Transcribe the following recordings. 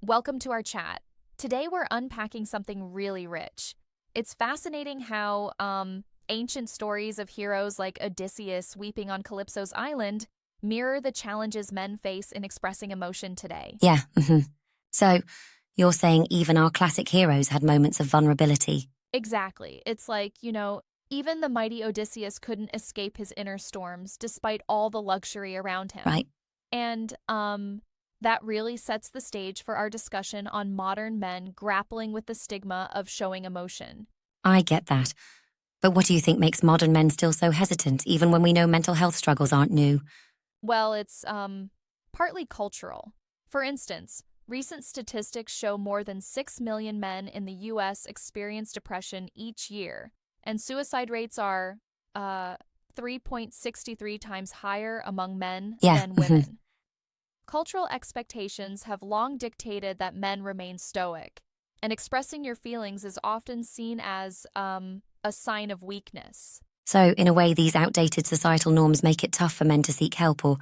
Welcome to our chat. Today we're unpacking something really rich. It's fascinating how ancient stories of heroes like Odysseus weeping on Calypso's island mirror the challenges men face in expressing emotion today. Yeah. So, you're saying even our classic heroes had moments of vulnerability, Exactly. It's like, even the mighty Odysseus couldn't escape his inner storms despite all the luxury around him. right? And that really sets the stage for our discussion on modern men grappling with the stigma of showing emotion. I get that. But what do you think makes modern men still so hesitant, even when we know mental health struggles aren't new? Well, it's partly cultural. For instance, recent statistics show more than 6 million men in the US experience depression each year, and suicide rates are uh 3.63 times higher among men Yeah. than women. Cultural expectations have long dictated that men remain stoic, and expressing your feelings is often seen as a sign of weakness. So, in a way, these outdated societal norms make it tough for men to seek help or,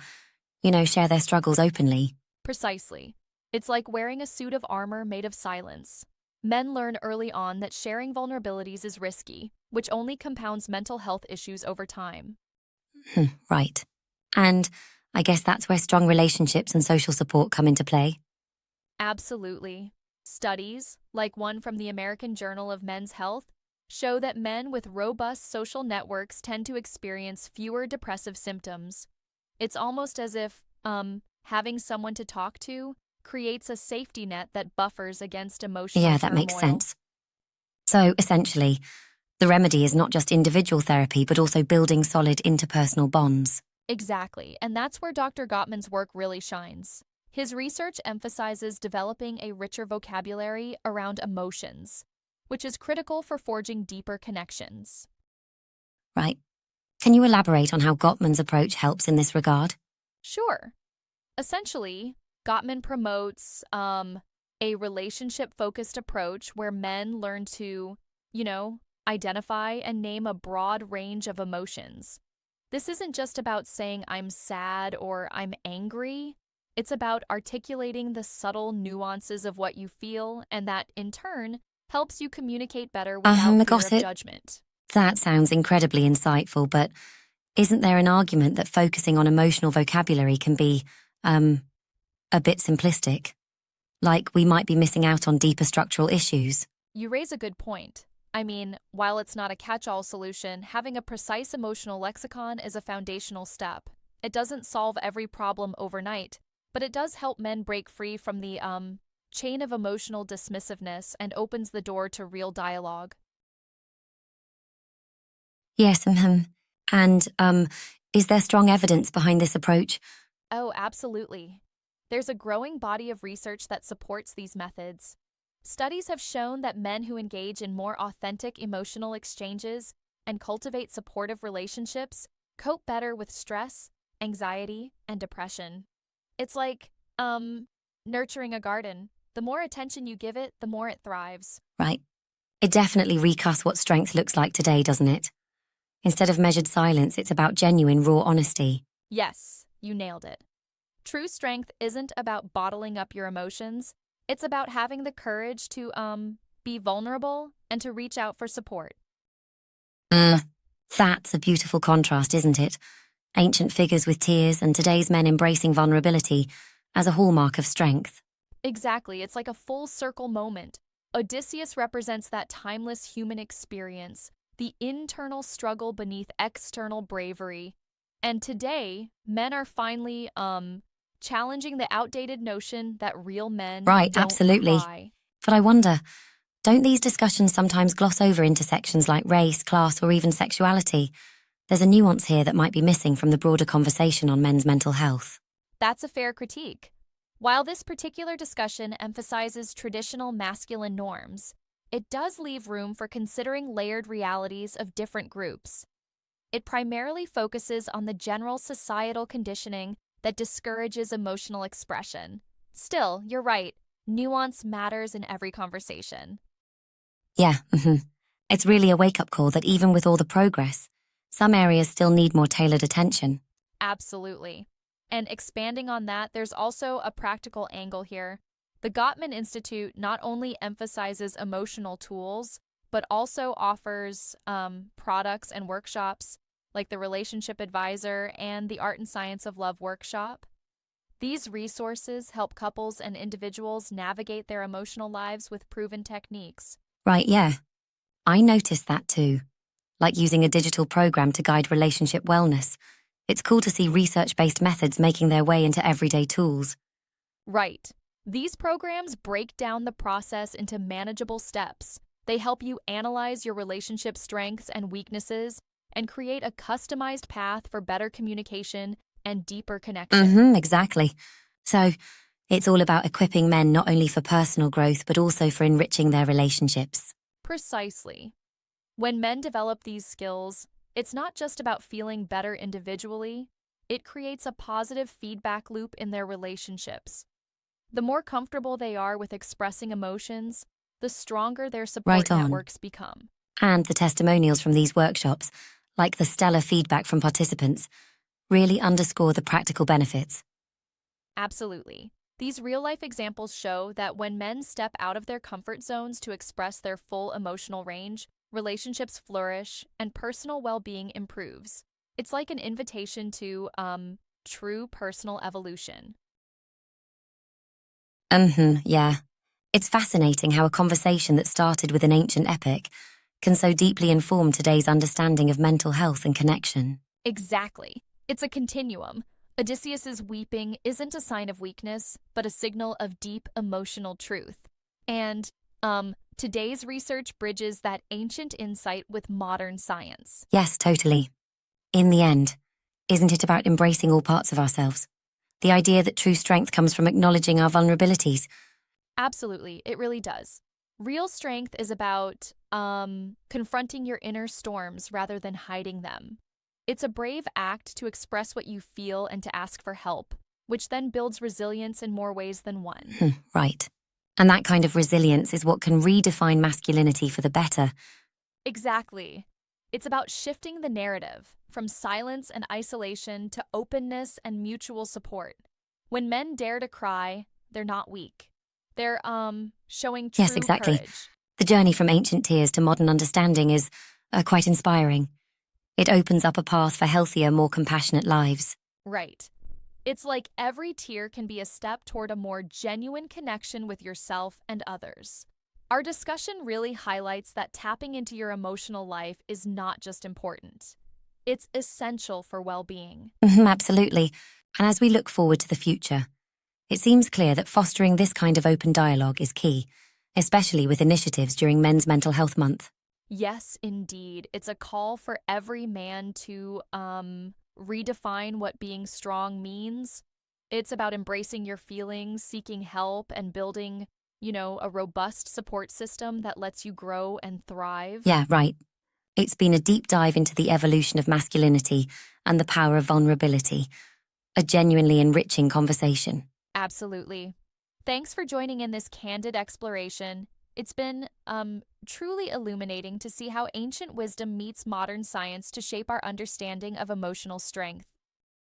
share their struggles openly. Precisely. It's like wearing a suit of armor made of silence. Men learn early on that sharing vulnerabilities is risky, which only compounds mental health issues over time. Right. And I guess that's where strong relationships and social support come into play. Absolutely. Studies, like one from the American Journal of Men's Health, show that men with robust social networks tend to experience fewer depressive symptoms. It's almost as if, having someone to talk to creates a safety net that buffers against emotional Yeah, that makes turmoil. sense. So, essentially, the remedy is not just individual therapy, but also building solid interpersonal bonds. Exactly, and that's where Dr. Gottman's work really shines. His research emphasizes developing a richer vocabulary around emotions, which is critical for forging deeper connections. Right. Can you elaborate on how Gottman's approach helps in this regard? Sure. Essentially, Gottman promotes a relationship focused approach where men learn to, you know, identify and name a broad range of emotions. This isn't just about saying I'm sad or I'm angry. It's about articulating the subtle nuances of what you feel, and that in turn helps you communicate better without fear Got of it. judgment. That sounds incredibly insightful, but isn't there an argument that focusing on emotional vocabulary can be, um, a bit simplistic? Like we might be missing out on deeper structural issues? You raise a good point. I mean, while it's not a catch all solution, having a precise emotional lexicon is a foundational step. It doesn't solve every problem overnight, but it does help men break free from the chain of emotional dismissiveness and opens the door to real dialogue. Yes, and, is there strong evidence behind this approach? Oh, absolutely. There's a growing body of research that supports these methods. Studies have shown that men who engage in more authentic emotional exchanges and cultivate supportive relationships cope better with stress, anxiety, and depression. It's like, nurturing a garden. The more attention you give it, the more it thrives. Right. It definitely recasts what strength looks like today, doesn't it? Instead of measured silence, it's about genuine, raw honesty. Yes, you nailed it. True strength isn't about bottling up your emotions. It's about having the courage to be vulnerable and to reach out for support. Mm. That's a beautiful contrast, isn't it? Ancient figures with tears and today's men embracing vulnerability as a hallmark of strength. Exactly, it's like a full circle moment. Odysseus represents that timeless human experience, the internal struggle beneath external bravery. And today, men are finally challenging the outdated notion that real men Right, don't absolutely. cry. But I wonder, don't these discussions sometimes gloss over intersections like race, class, or even sexuality? There's a nuance here that might be missing from the broader conversation on men's mental health. That's a fair critique. While this particular discussion emphasizes traditional masculine norms, it does leave room for considering layered realities of different groups. It primarily focuses on the general societal conditioning that discourages emotional expression. Still, you're right, nuance matters in every conversation. Yeah, It's really a wake-up call that even with all the progress, some areas still need more tailored attention. Absolutely. And expanding on that, there's also a practical angle here. The Gottman Institute not only emphasizes emotional tools, but also offers products and workshops like the Relationship Advisor and the Art and Science of Love workshop. These resources help couples and individuals navigate their emotional lives with proven techniques. Right, yeah. I noticed that too, like using a digital program to guide relationship wellness. It's cool to see research-based methods making their way into everyday tools. Right. These programs break down the process into manageable steps. They help you analyze your relationship strengths and weaknesses and create a customized path for better communication and deeper connection. Exactly. So, it's all about equipping men not only for personal growth, but also for enriching their relationships. Precisely. When men develop these skills, it's not just about feeling better individually, it creates a positive feedback loop in their relationships. The more comfortable they are with expressing emotions, the stronger their support Right on. networks become. And the testimonials from these workshops, like the stellar feedback from participants, really underscore the practical benefits. Absolutely. These real-life examples show that when men step out of their comfort zones to express their full emotional range, relationships flourish and personal well-being improves. It's like an invitation to, true personal evolution. Yeah. It's fascinating how a conversation that started with an ancient epic can so deeply inform today's understanding of mental health and connection. Exactly. It's a continuum. Odysseus's weeping isn't a sign of weakness, but a signal of deep emotional truth. And, today's research bridges that ancient insight with modern science. Yes, totally. In the end, isn't it about embracing all parts of ourselves? The idea that true strength comes from acknowledging our vulnerabilities. Absolutely, it really does. Real strength is about, confronting your inner storms rather than hiding them. It's a brave act to express what you feel and to ask for help, which then builds resilience in more ways than one. Right. And that kind of resilience is what can redefine masculinity for the better. Exactly. It's about shifting the narrative from silence and isolation to openness and mutual support. When men dare to cry, they're not weak. They're, showing true Yes, exactly. courage. The journey from ancient tears to modern understanding is quite inspiring. It opens up a path for healthier, more compassionate lives. Right. It's like every tear can be a step toward a more genuine connection with yourself and others. Our discussion really highlights that tapping into your emotional life is not just important. It's essential for well-being. Absolutely. And as we look forward to the future, it seems clear that fostering this kind of open dialogue is key, especially with initiatives during Men's Mental Health Month. Yes, indeed. It's a call for every man to redefine what being strong means. It's about embracing your feelings, seeking help, and building, a robust support system that lets you grow and thrive. Yeah, right. It's been a deep dive into the evolution of masculinity and the power of vulnerability. A genuinely enriching conversation. Absolutely. Thanks for joining in this candid exploration. It's been truly illuminating to see how ancient wisdom meets modern science to shape our understanding of emotional strength.